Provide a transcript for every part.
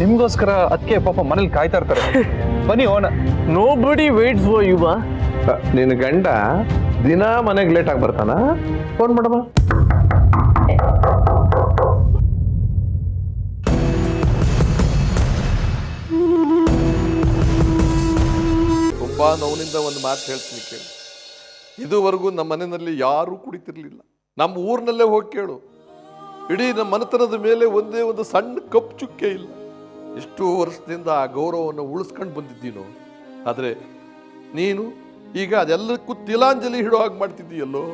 ನಿಮ್ಗೋಸ್ಕರ ಅದಕ್ಕೆ ಪಾಪ ಮನೇಲಿ ಕಾಯ್ತಾ ಇರ್ತಾರೆ. ಬನ್ನಿ ಹೋಣ. Nobody waits for you. ನಿನ್ನ ಗಂಡ ದಿನ ಮನೆಗೆ ಲೇಟ್ ಆಗಿ ಬರ್ತಾನ? ಫೋನ್ ಮಾಡಮ್ಮ. ತುಂಬಾ ನೋವಿನಿಂದ ಒಂದು ಮಾತು ಹೇಳ್ತೀನಿ ಕೇಳು. ಇದುವರೆಗೂ ನಮ್ಮ ಮನೆಯಲ್ಲಿ ಯಾರೂ ಕುಡಿತಿರ್ಲಿಲ್ಲ. ನಮ್ಮ ಊರಿನಲ್ಲೇ ಹೋಗಿ ಕೇಳು, ಇಡೀ ನಮ್ಮ ಮನೆತನದ ಮೇಲೆ ಒಂದೇ ಒಂದು ಸಣ್ಣ ಕಪ್ಪು ಚುಕ್ಕೆ ಇಲ್ಲ. ಎಷ್ಟೋ ವರ್ಷದಿಂದ ಆ ಗೌರವವನ್ನು ಉಳಿಸ್ಕೊಂಡು ಬಂದಿದ್ದೀನೋ, ಆದರೆ ನೀನು ಈಗ ಅದೆಲ್ಲಕ್ಕೂ ತಿಲಾಂಜಲಿ ಹಿಡೋ ಹಾಗೆ ಮಾಡ್ತಿದ್ದೀಯಲ್ಲೋ.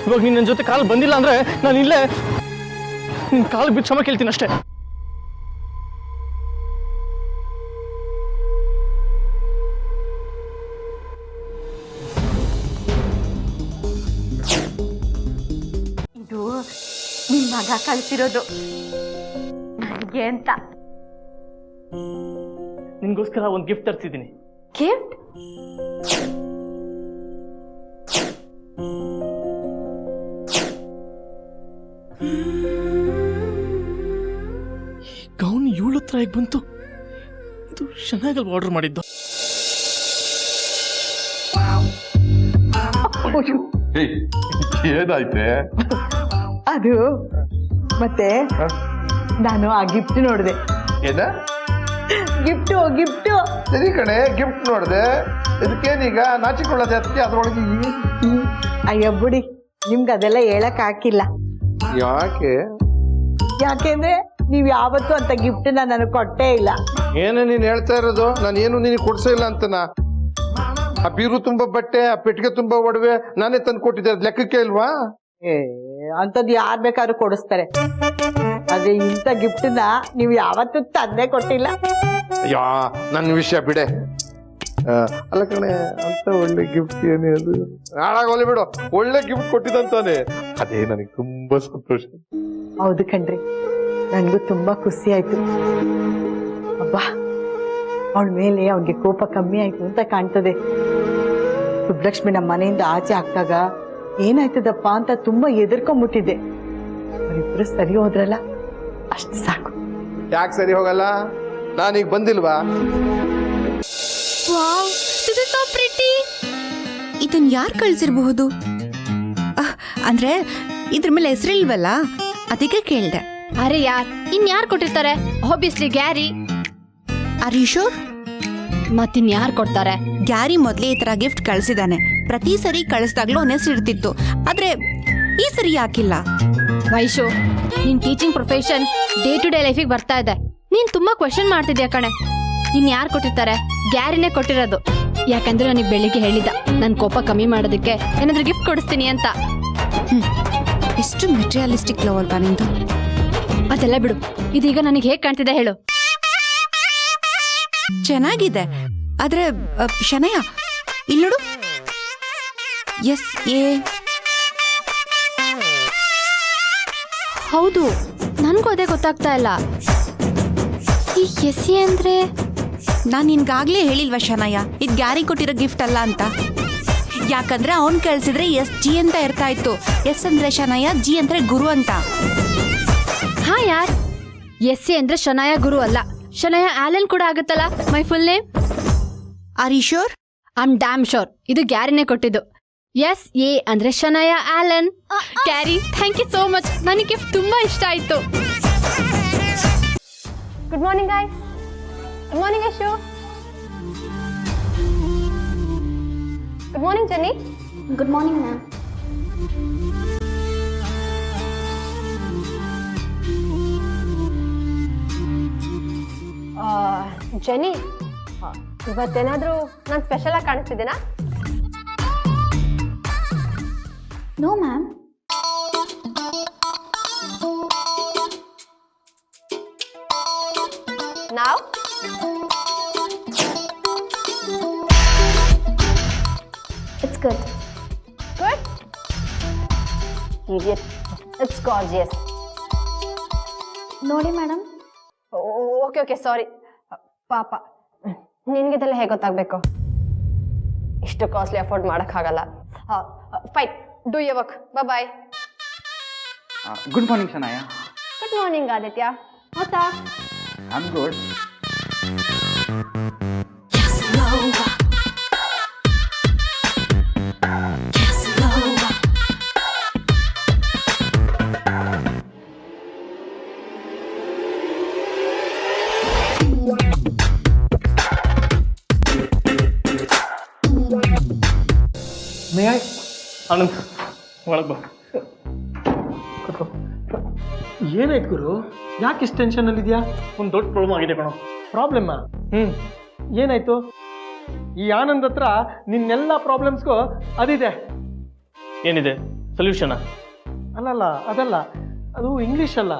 ಇವಾಗ ನೀನ್ ನನ್ನ ಜೊತೆ ಕಾಲ್ ಬಂದಿಲ್ಲ ಅಂದ್ರೆ ನಾನು ಇಲ್ಲೇ ನಿನ್ ಕಾಲ್ ಬಿಟ್ಟು ಕ್ಷಮ ಕೇಳ್ತೀನಿ ಅಷ್ಟೇ. ಇದು ನಿನ್ ಮಗ ಕಳ್ಸಿರೋದು ನನಗೆ ಅಂತ. ನಿನ್ಗೋಸ್ಕರ ಒಂದು ಗಿಫ್ಟ್ ತರಿಸಿದ್ದೀನಿ. ಗಿಫ್ಟ್? ಗೌನ್ 7 ಹತ್ರ ಹೇಗೆ ಬಂತು? ಇದು ಚೆನ್ನಾಗಲ್ಲಿ ಆರ್ಡರ್ ಮಾಡಿದ್ದು. ಏನಾಯ್ತೆ? ಅದು ಮತ್ತೆ ನಾನು ಆ ಗಿಫ್ಟ್ ನೋಡಿದೆ. ಏನ ಗಿಫ್ಟು ಗಿಫ್ಟು ಸರಿ ಕಣೆ, ಗಿಫ್ಟ್ ನೋಡ್ದೆ. ಇದಕ್ಕೇನೀಗ ನಾಚಿಕೊಳ್ಳದೆ? ಅದಕ್ಕೆ ಅದ್ರೊಳಗೆ ಅಯ್ಯ ಬಿಡಿ, ನಿಮ್ಗೆ ಅದೆಲ್ಲ ಹೇಳಕ್ ಹಾಕಿಲ್ಲ. ಯಾಕೆ? ಯಾಕೆಂದ್ರೆ ನೀವ್ ಯಾವತ್ತೂ ಅಂತ ಗಿಫ್ಟ್ ನನಗೆ ಕೊಟ್ಟೇ ಇಲ್ಲ. ಏನ ನೀನ್ ಹೇಳ್ತಾ ಇರೋದು? ನಾನು ಏನು ನಿನಗೆ ಕೊಡ್ಸೇ ಇಲ್ಲ ಅಂತನಾ? ಆ ಬೀರು ತುಂಬಾ ಬಟ್ಟೆ, ಆ ಪೆಟ್ಟಿಗೆ ತುಂಬಾ ಒಡವೆ ನಾನೇ ತಂದು ಕೊಟ್ಟಿದ್ದೆ, ಅದ್ ಲೆಕ್ಕಕ್ಕೆ ಇಲ್ವಾ? ಅಂತದ್ ಯಾರ್ ಬೇಕಾದ್ರೂ ಕೊಡಿಸ್ತಾರೆ, ಆದ್ರೆ ಇಂಥ ಗಿಫ್ಟ್ನ ನೀವು ಯಾವತ್ತೂ ತಂದೆ ಕೊಟ್ಟಿಲ್ಲ. ಯಾ ನನ್ನ ವಿಷಯ ಬಿಡೆ. ಅಲ್ಲ ಕಣೆ, ಅಂತ ಒಳ್ಳೆ ಗಿಫ್ಟ್ ಏನೇ ಅದು? ಹಾಳಾಗೋಲಿ ಬಿಡು, ಒಳ್ಳೆ ಗಿಫ್ಟ್ ಕೊಟ್ಟಿದಂತಾನೆ, ಅದೇ ನನಗೆ ತುಂಬಾ ಸಂತೋಷ. ಹೌದು ಕಣ್ರಿ, ನನ್ಗೂ ತುಂಬಾ ಖುಷಿ ಆಯ್ತು. ಅಬ್ಬಾ, ಅವಳ ಮೇಲೆ ಅವ್ನಿಗೆ ಕೋಪ ಕಮ್ಮಿ ಆಯ್ತು ಅಂತ ಕಾಣ್ತದೆ. ಸುಬ್ಲಕ್ಷ್ಮಿ ನಮ್ಮ ಮನೆಯಿಂದ ಆಚೆ ಹಾಕ್ದಾಗ ಏನಾಯ್ತದಪ್ಪ ಅಂತ ತುಂಬಾ ಎದುರ್ಕೊಂಡ್ಬಿಟ್ಟಿದ್ದೆ. ಅವರಿಬ್ರು ಸರಿ ಹೋದ್ರಲ್ಲ, ಅಷ್ಟು ಸಾಕು. ಯಾಕೆ ಸರಿ ಹೋಗಲ್ಲ? ನಾನೀಗ ಬಂದಿಲ್ವಾ? Wow, this is so pretty. ಇದನ್ನ ಯಾರು ಕಳ್ಸಿರಬಹುದು? ಅಂದ್ರೆ ಇದ್ರ ಮೇಲೆ ಹೆಸರಿಲ್ವಲ್ಲ, ಅದಕ್ಕೆ ಕೇಳ್ದೆ. ಅರೆ ಯಾರ್ ಇನ್ಯಾರು ಕೊಟ್ಟಿರ್ತಾರೆ? Obviously Gary. Are you sure? ಮತ್ತಿನ್ಯಾರು ಕೊಡ್ತಾರೆ? ಗ್ಯಾರಿ ಮೊದ್ಲೇ ಈ ತರ ಗಿಫ್ಟ್ ಕಳ್ಸಿದಾನೆ. ಪ್ರತಿ ಸರಿ ಕಳಿಸ್ದಾಗ್ಲೂ ಅವನ ಹೆಸರು ಇರ್ತಿತ್ತು, ಆದ್ರೆ ಈ ಸರಿ ಯಾಕಿಲ್ಲ? ವೈಶು, ನಿನ್ teaching profession day to day ಲೈಫಿಗೆ ಬರ್ತಾ ಇದೆ. ನೀನ್ ತುಂಬಾ ಕ್ವೆಶ್ಚನ್ ಮಾಡ್ತಿದ್ಯಾ ಕಣೆ. ಇನ್ಯಾರು ಕೊಟ್ಟಿರ್ತಾರೆ? ಗ್ಯಾರಿನೇ ಕೊಟ್ಟಿರೋದು. ಯಾಕಂದ್ರೆ ನನಗೆ ಬೆಳಿಗ್ಗೆ ಹೇಳಿದ ನನ್ ಕೋಪ ಕಮ್ಮಿ ಮಾಡೋದಕ್ಕೆ ಏನಾದ್ರೂ ಗಿಫ್ಟ್ ಕೊಡಿಸ್ತೀನಿ ಅಂತ. ಎಷ್ಟು ಮೆಟೀರಿಯಲಿಸ್ಟಿಕ್ ಲವ್ ಅಲ್ವಾ ನಿಂದು? ಅದೆಲ್ಲ ಬಿಡು, ಇದೀಗ ನನಗೆ ಹೇಗ್ ಕಾಣ್ತಿದೆ ಹೇಳು? ಚೆನ್ನಾಗಿದೆ, ಆದ್ರೆ ಶನಯ ಇಲ್ಲೋಡು. S A. ಹೌದು, ನನ್ಗೂ ಅದೇ ಗೊತ್ತಾಗ್ತಾ ಇಲ್ಲ. ಈ ಎಸ್ ಎ ಅಂದ್ರೆ? ನಾನು ನಿನ್ಗಾಗ್ಲೇ ಹೇಳಿಲ್ವಾ ಶನಯ, ಇದು ಗ್ಯಾರಿ ಕೊಟ್ಟಿರೋ ಗಿಫ್ಟ್ ಅಲ್ಲ ಅಂತ? ಯಾಕಂದ್ರೆ ಅವ್ನ್ ಕಳ್ಸಿದ್ರೆ ಎಸ್ ಜಿ ಅಂತ ಇರ್ತಾ ಇತ್ತು. ಎಸ್ ಅಂದ್ರೆ ಶನಯ, ಜಿ ಅಂದ್ರೆ ಗುರು ಅಂತ. ಹಾ ಯಾರ್, ಎಸ್ ಎ ಅಂದ್ರೆ ಶನಯ ಗುರು ಅಲ್ಲ, ಶನಯ ಆಲನ್ ಕೂಡ ಆಗುತ್ತಲ್ಲ. My full name? Are you sure? I am damn sure. ಇದು ಗ್ಯಾರಿನೇ ಕೊಟ್ಟಿದ್ದು. ಎಸ್ ಎ ಅಂದ್ರೆ Shanaya Alan. Gary, thank you so much. ನನಗೆ ಗಿಫ್ಟ್ ತುಂಬಾ ಇಷ್ಟ ಆಯ್ತು. Good morning guys. Good morning Yashu. Good morning Jenny. Good morning ma'am. Jenny, ಇವತ್ತೇನಾದ್ರೂ ನಾನು ಸ್ಪೆಷಲ್ ಆಗಿ ಕಾಣಿಸ್ತಿದ್ದೀನಾ? No ma'am. Now? It's good. Good? Idiot. It's gorgeous. ನೋಡಿ ಮೇಡಮ್. Okay okay, sorry. ಪಾಪ, ನಿನ್ಗಿದೆಲ್ಲ ಹೇಗೆ ಗೊತ್ತಾಗಬೇಕು? ಇಷ್ಟು ಕಾಸ್ಟ್ಲಿ ಅಫೋರ್ಡ್ ಮಾಡೋಕ್ಕಾಗಲ್ಲ. Fine, do your work. Bye. Good morning Shanaya. Good morning Aditya. ಆತಾ ಐ ಆಮ್ ಗುಡ್. ಆನಂದ್ ಒಳಗೆ ಬಾ. ಏನಾಯ್ತು ಗುರು? ಯಾಕೆ ಇಷ್ಟು ಟೆನ್ಷನ್ನಲ್ಲಿದೆಯಾ? ಒಂದು ದೊಡ್ಡ ಪ್ರಾಬ್ಲಮ್ ಆಗಿದೆ ಕಣೋ. ಪ್ರಾಬ್ಲಮ್ಮಾ? ಏನಾಯ್ತು? ಈ ಆನಂದ್ ಹತ್ರ ನಿನ್ನೆಲ್ಲ ಪ್ರಾಬ್ಲಮ್ಸ್ಗೂ ಅದಿದೆ. ಏನಿದೆ ಸೊಲ್ಯೂಷನಾ? ಅಲ್ಲಲ್ಲ, ಅದಲ್ಲ, ಅದು ಇಂಗ್ಲೀಷ್ ಅಲ್ಲ,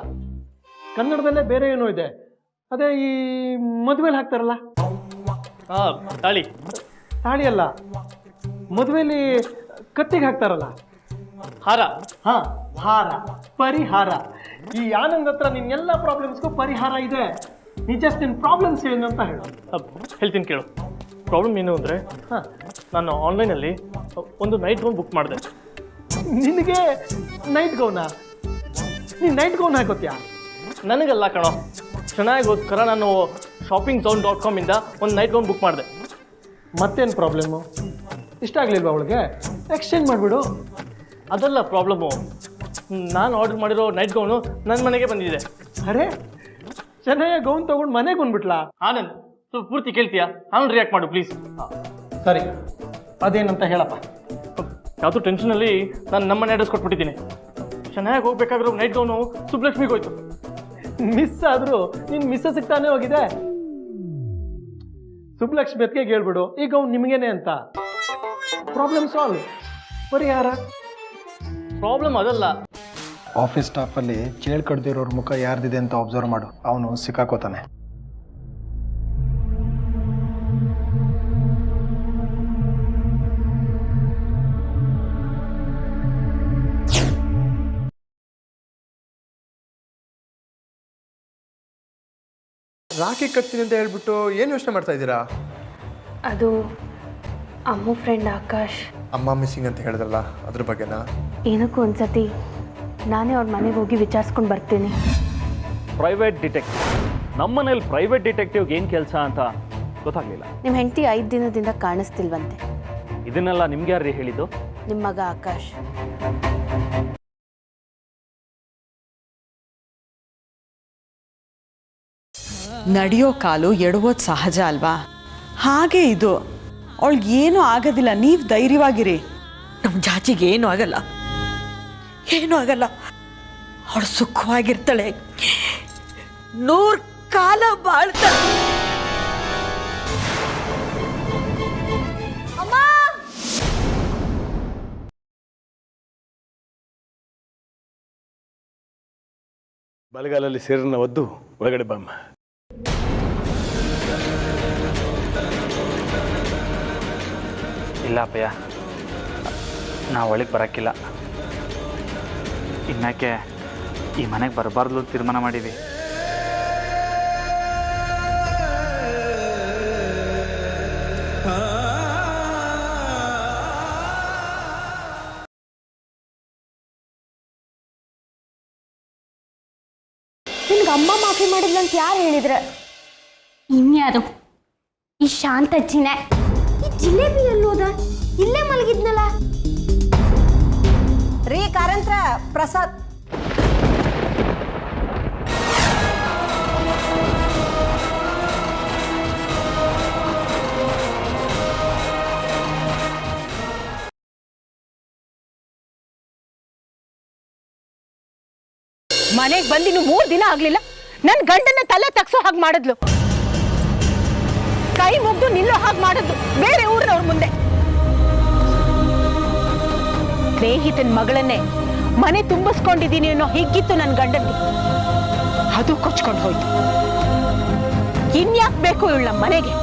ಕನ್ನಡದಲ್ಲೇ ಬೇರೆ ಏನೋ ಇದೆ. ಅದೇ ಈ ಮದುವೆಲಿ ಹಾಕ್ತಾರಲ್ಲ. ಹಾಂ, ತಾಳಿ. ತಾಳಿ ಅಲ್ಲ, ಮದುವೆಲಿ ಕತ್ತಿಗೆ ಹಾಕ್ತಾರಲ್ಲ. ಹಾರ. ಹಾ, ಹಾರ, ಪರಿಹಾರ. ಈ ಆನಂದ್ ಹತ್ರ ನಿನ್ನೆಲ್ಲ ಪ್ರಾಬ್ಲಮ್ಸ್ಗೂ ಪರಿಹಾರ ಇದೆ. ನೀ ಜಸ್ಟ್ ನಿನ್ನ ಪ್ರಾಬ್ಲಮ್ಸ್ ಏನು ಅಂತ ಹೇಳು. ಹೇಳ್ತೀನಿ ಕೇಳು. ಪ್ರಾಬ್ಲಮ್ ಏನು ಅಂದರೆ, ಹಾಂ, ನಾನು ಆನ್ಲೈನಲ್ಲಿ ಒಂದು ನೈಟ್ ಗೌನ್ ಬುಕ್ ಮಾಡಿದೆ. ನಿನಗೆ ನೈಟ್ ಗೌನಾ? ನೀನು ನೈಟ್ ಗೌನ್ ಹಾಕೋತ್ಯಾ? ನನಗಲ್ಲ ಕಣೋ, ಚೆನ್ನಾಗೋಸ್ಕರ ನಾನು shoppingzone.com ಇಂದ ಒಂದು ನೈಟ್ ಗೌನ್ ಬುಕ್ ಮಾಡಿದೆ. ಮತ್ತೇನು ಪ್ರಾಬ್ಲಮ್ಮು? ಇಷ್ಟ ಆಗಲಿಲ್ವಾ ಅವಳಿಗೆ? ಎಕ್ಸ್ಚೇಂಜ್ ಮಾಡಿಬಿಡು. ಅದಲ್ಲ ಪ್ರಾಬ್ಲಮ್ಮು, ನಾನು ಆರ್ಡರ್ ಮಾಡಿರೋ ನೈಟ್ ಗೌನು ನನ್ನ ಮನೆಗೆ ಬಂದಿದೆ. ಅರೆ, ಚೆನ್ನಾಗಿ ಗೌನ್ ತೊಗೊಂಡು ಮನೆಗೆ ಬಂದ್ಬಿಟ್ಲಾ? ಆನಂದ್, ಸ್ವಲ್ಪ ಪೂರ್ತಿ ಕೇಳ್ತೀಯಾ? ಆಮೇಲೆ ರಿಯಾಕ್ಟ್ ಮಾಡು ಪ್ಲೀಸ್. ಸರಿ, ಅದೇನಂತ ಹೇಳಪ್ಪ. ಯಾವುದೋ ಟೆನ್ಷನಲ್ಲಿ ನಾನು ನಮ್ಮನೆ ಅಡ್ರೆಸ್ ಕೊಟ್ಬಿಟ್ಟಿದ್ದೀನಿ. ಚೆನ್ನಾಗಿ ಹೋಗ್ಬೇಕಾಗಿರೋ ನೈಟ್ ಗೌನು ಸುಬ್ಲಕ್ಷ್ಮಿಗೆ ಹೋಯ್ತು. ಮಿಸ್ ಆದರೂ ನೀನು ಮಿಸ್ ಸಿಗ್ತಾನೆ ಹೋಗಿದೆ. ಸುಬ್ಲಕ್ಷ್ಮಿ ಅತ್ತಿಗೆ ಹೇಳ್ಬಿಡು, ಈ ಗೌನ್ ನಿಮಗೇನೆ ಅಂತ. ಪ್ರಾಬ್ಲಮ್ ಸಾಲ್ವ್, ಪರಿಹಾರ. ಪ್ರಾಬ್ಲಮ್ ಅದಲ್ಲ. ಆಫೀಸ್ ಸ್ಟಾಫಲ್ಲಿ ಚೇಳು ಕಡ್ದಿರೋರ ಮುಖ ಯಾರ್ದಿದೆ ಅಂತ ಅಬ್ಸರ್ವ್ ಮಾಡು, ಅವನು ಸಿಕ್ಕಾಕೋತಾನೆ. ರಾಖಿ ಕಟ್ತೀನಿ ಅಂತ ಹೇಳ್ಬಿಟ್ಟು ಏನು ಯೋಚನೆ ಮಾಡ್ತಾ ಇದ್ದೀರಾ? ಅದು ಅಮ್ಮು ಫ್ರೆಂಡ್ ಆಕಾಶ್ ಅಮ್ಮ ಮಿಸ್ಸಿಂಗ್ ಅಂತ ಹೇಳಿದ್ರಲ್ಲ, ಅದ್ರ ಬಗ್ಗೆನಾ? ಏನಕ್ಕೂ ಒಂದ್ಸತಿ ನಾನೇ ಅವ್ರ ಮನೆಗೆ ಹೋಗಿ ವಿಚಾರಿಸ್ಕೊಂಡು ಬರ್ತೀನಿ. ಪ್ರೈವೇಟ್ ಡಿಟೆಕ್ಟಿವ್, ನಮ್ಮನೇಲಿ ಪ್ರೈವೇಟ್ ಡಿಟೆಕ್ಟಿವ್ಗೆ ಏನು ಕೆಲಸ ಅಂತ ಗೊತ್ತಾಗಲಿಲ್ಲ. ನಿಮ್ಮ ಹೆಂಡತಿ 5 ದಿನದಿಂದ ಕಾಣಿಸ್ತಿಲ್ವಂತೆ. ಇದನ್ನೆಲ್ಲ ನಿಮ್ಗೆ ಯಾರು ಹೇಳಿದ್ದು? ನಿಮ್ಮ ಮಗ ಆಕಾಶ್. ನಡೆಯೋ ಕಾಲು ಎಡುವುದು ಸಹಜ ಅಲ್ವಾ? ಹಾಗೆ ಇದು, ಅವಳಿಗೇನೂ ಆಗೋದಿಲ್ಲ, ನೀವು ಧೈರ್ಯವಾಗಿರಿ. ನಮ್ಮ ಜಾಜಿಗೆ ಏನೂ ಆಗಲ್ಲ, ಏನೂ ಆಗಲ್ಲ. ಅವಳು ಸುಖವಾಗಿರ್ತಾಳೆ, 100 ಕಾಲ ಬಾಳ್ತಾಳೆ. ಬಲಗಾಲಲ್ಲಿ ಸೇರನ್ನ ಒದ್ದು ಒಳಗಡೆ ಬಮ್ಮ. ಇಲ್ಲ ಅಪ್ಪಯ್ಯ, ನಾವು ಒಳಗೆ ಬರೋಕ್ಕಿಲ್ಲ. ಇನ್ಯಾಕೆ ಈ ಮನೆಗೆ ಬರಬಾರ್ದು ತೀರ್ಮಾನ ಮಾಡೀವಿ. ನಿನ್ಗೆ ಅಮ್ಮ ಮಾಫಿ ಮಾಡಿದ್ಲು ಅಂತ ಯಾರು ಹೇಳಿದ್ರೆ? ಇನ್ಯಾರು? ಈ ಶಾಂತಜ್ಜಿನೇ. ಈ ಜಿಲೇಬಿ ಎಲ್ಲೋದ? ಇಲ್ಲೇ ಮಲಗಿದ್ನಲ್ಲ. ರೀ ಕಾರಂತ್ರ, ಪ್ರಸಾದ್. ಮನೆಗೆ ಬಂದಿನ್ನು 3 ದಿನ ಆಗ್ಲಿಲ್ಲ, ನನ್ನ ಗಂಡನ ತಲೆ ತಗ್ಸೋ ಹಾಗೆ ಮಾಡಿದ್ಲು. ಕೈ ಮುಗ್ದು ನಿಲ್ಲೋ ಹಾಗೆ ಮಾಡಿದ್ಲು ಬೇರೆ ಊರಿನವ್ರ ಮುಂದೆ. ಸ್ನೇಹಿತನ ಮಗಳನ್ನೇ ಮನೆ ತುಂಬಿಸ್ಕೊಂಡಿದ್ದೀನಿ ಅನ್ನೋ ಹೀಗಿತ್ತು ನನ್ನ ಗಂಡನ್ಗೆ. ಅದು ಕೊಚ್ಕೊಂಡು ಹೋಯ್ತು. ಇನ್ಯಾಕ್ ಬೇಕು ಇವಳು ನಮ್ಮ ಮನೆಗೆ?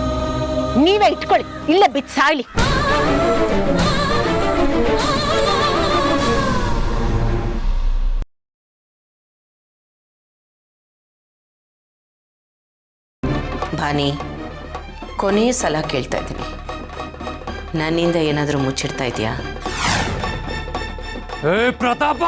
ನೀವೇ ಇಟ್ಕೊಳ್ಳಿ, ಇಲ್ಲೇ ಬಿದ್ದು ಸಾಯ್ಲಿ. ಭಾನಿ, ಕೊನೆಯ ಸಲ ಕೇಳ್ತಾ ಇದ್ದೀನಿ, ನನ್ನಿಂದ ಏನಾದರೂ ಮುಚ್ಚಿಡ್ತಾ ಇದೆಯಾ? ಪ್ರತಾಪ,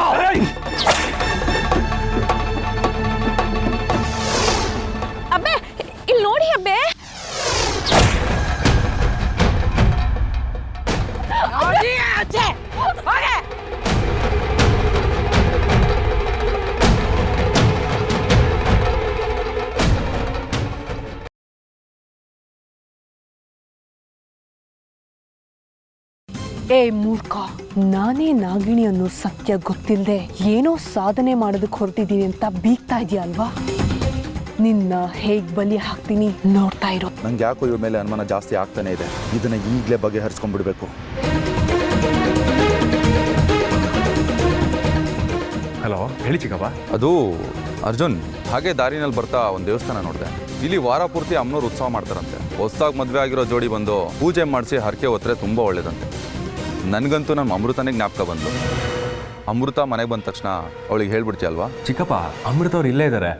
ಏ ಮೂರ್ಖ, ನಾನೇ ನಾಗಿಣಿ ಅನ್ನೋ ಸತ್ಯ ಗೊತ್ತಿಲ್ಲದೆ ಏನೋ ಸಾಧನೆ ಮಾಡೋದಕ್ಕೆ ಹೊರಟಿದ್ದೀನಿ ಅಂತ ಬೀಗ್ತಾ ಇದೆಯಾ ಅಲ್ವಾ? ನಿನ್ನ ಹೇಗ್ ಬಲಿ ಹಾಕ್ತೀನಿ ನೋಡ್ತಾ ಇರೋ. ನಂಗೆ ಯಾಕೋ ಇವ್ರ ಮೇಲೆ ಅನುಮಾನ ಜಾಸ್ತಿ ಆಗ್ತಾನೆ ಇದೆ. ಇದನ್ನ ಈಗಲೇ ಬಗೆಹರಿಸ್ಕೊಂಡ್ಬಿಡ್ಬೇಕು. ಹಲೋ, ಹೇಳಿ ಚಿಕ್ಕಪ್ಪ. ಅದು ಅರ್ಜುನ್, ಹಾಗೆ ದಾರಿನಲ್ಲಿ ಬರ್ತಾ ಒಂದು ದೇವಸ್ಥಾನ ನೋಡಿದೆ. ಇಲ್ಲಿ ವಾರ ಪೂರ್ತಿ ಅಮ್ಮನವ್ರು ಉತ್ಸವ ಮಾಡ್ತಾರಂತೆ. ಹೊಸದಾಗಿ ಮದುವೆ ಆಗಿರೋ ಜೋಡಿ ಬಂದು ಪೂಜೆ ಮಾಡಿಸಿ ಹರಕೆ ಹೊತ್ತರೆ ತುಂಬ ಒಳ್ಳೇದಂತೆ. ನನಗಂತೂ ನಮ್ಮ ಅಮೃತನೇ ಜ್ಞಾಪಕ ಬಂದು. ಅಮೃತ ಮನೆಗೆ ಬಂದ ತಕ್ಷಣ ಅವಳಿಗೆ ಹೇಳ್ಬಿಡ್ತೀಯಲ್ವಾ? ಚಿಕ್ಕಪ್ಪ, ಅಮೃತ ಅವ್ರು ಇಲ್ಲೇ ಇದ್ದಾರೆ.